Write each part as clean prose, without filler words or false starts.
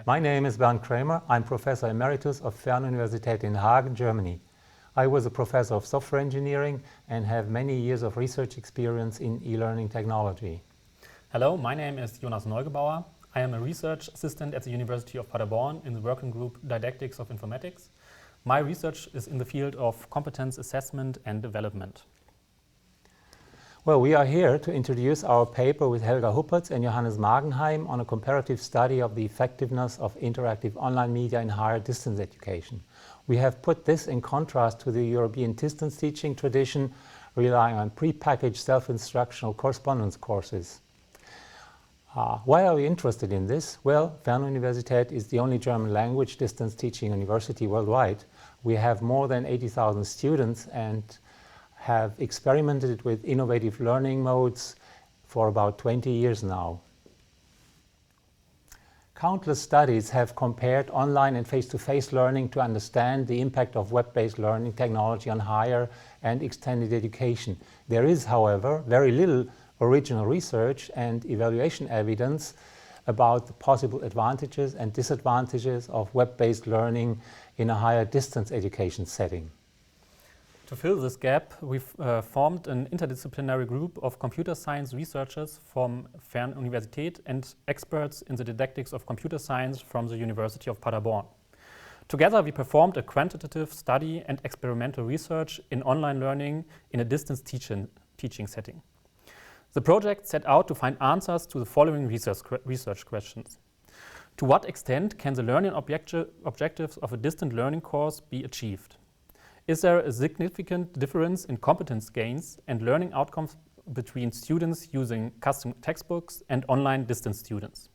My name is Krämer. I'm Professor Emeritus of Fernuniversität in Hagen, Germany. I was a professor of software engineering and have many years of research experience in e-learning technology. Hello, my name is Neugebauer. I am a research assistant at the University of Paderborn in the working group Didactics of Informatics. My research is in the field of competence assessment and development. Well, we are here to introduce our paper with Helga Huppertz and Johannes Magenheim on a comparative study of the effectiveness of interactive online media in higher distance education. We have put this in contrast to the European distance teaching tradition, relying on pre-packaged self-instructional correspondence courses. Why are we interested in this? Well, Fernuniversität is the only German language distance teaching university worldwide. We have more than 80,000 students and have experimented with innovative learning modes for about 20 years now. Countless studies have compared online and face-to-face learning to understand the impact of web-based learning technology on higher and extended education. There is, however, very little original research and evaluation evidence about the possible advantages and disadvantages of web-based learning in a higher distance education setting. To fill this gap, we've formed an interdisciplinary group of computer science researchers from Fernuniversität and experts in the didactics of computer science from the University of Paderborn. Together, we performed a quantitative study and experimental research in online learning in a distance teaching setting. The project set out to find answers to the following research questions. To what extent can the learning objectives of a distant learning course be achieved? Is there a significant difference in competence gains and learning outcomes between students using custom textbooks and online distance students?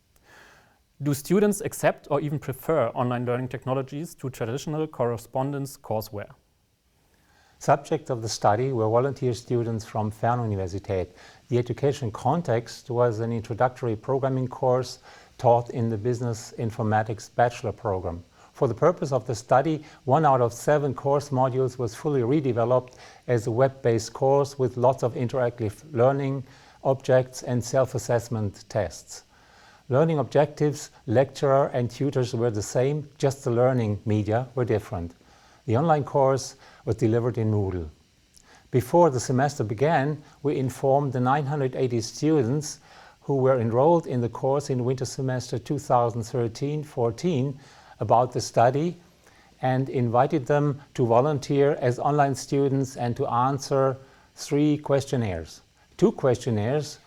Do students accept or even prefer online learning technologies to traditional correspondence courseware? Subjects of the study were volunteer students from Fernuniversität. The education context was an introductory programming course taught in the Business Informatics Bachelor program. For the purpose of the study, 1 out of 7 course modules was fully redeveloped as a web-based course with lots of interactive learning objects and self-assessment tests. Learning objectives, lecturer and tutors were the same, just the learning media were different. The online course was delivered in Moodle. Before the semester began, we informed the 980 students who were enrolled in the course in winter semester 2013-14 about the study and invited them to volunteer as online students and to answer 3 questionnaires. 2 questionnaires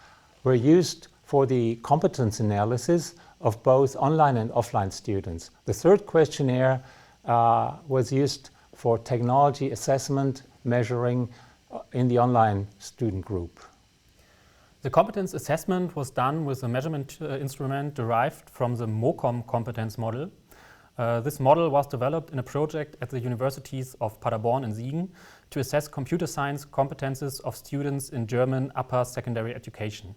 were used for the competence analysis of both online and offline students. The 3rd questionnaire was used for technology assessment measuring in the online student group. The competence assessment was done with a measurement instrument derived from the MOCOM competence model. This model was developed in a project at the universities of Paderborn and Siegen to assess computer science competences of students in German upper secondary education.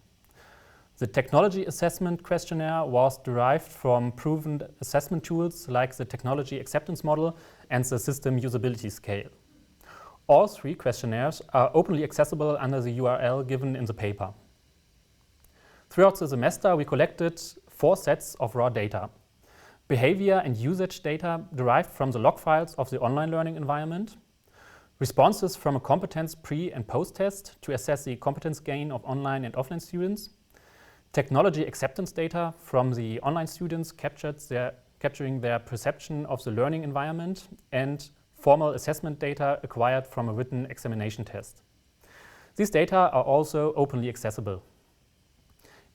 The technology assessment questionnaire was derived from proven assessment tools like the technology acceptance model and the system usability scale. All 3 questionnaires are openly accessible under the URL given in the paper. Throughout the semester, we collected 4 sets of raw data. Behavior and usage data derived from the log files of the online learning environment, responses from a competence pre- and post-test to assess the competence gain of online and offline students, technology acceptance data from the online students capturing their perception of the learning environment, and formal assessment data acquired from a written examination test. These data are also openly accessible.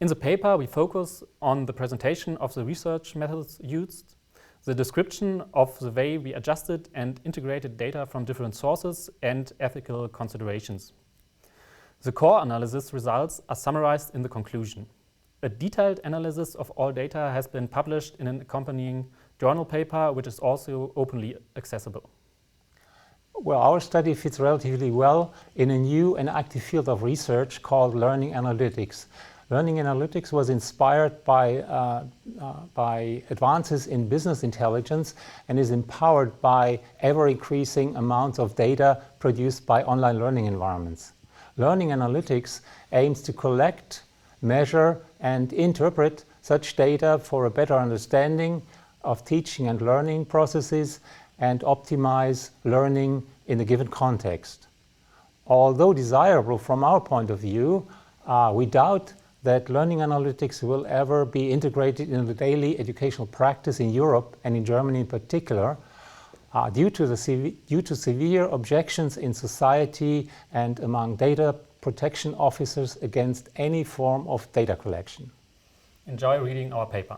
In the paper, we focus on the presentation of the research methods used, the description of the way we adjusted and integrated data from different sources, and ethical considerations. The core analysis results are summarized in the conclusion. A detailed analysis of all data has been published in an accompanying journal paper, which is also openly accessible. Well, our study fits relatively well in a new and active field of research called learning analytics. Learning analytics was inspired by advances in business intelligence and is empowered by ever-increasing amounts of data produced by online learning environments. Learning analytics aims to collect, measure, and interpret such data for a better understanding of teaching and learning processes and optimize learning in a given context. Although desirable from our point of view, we doubt that learning analytics will ever be integrated in the daily educational practice in Europe and in Germany in particular, due to severe objections in society and among data protection officers against any form of data collection. Enjoy reading our paper.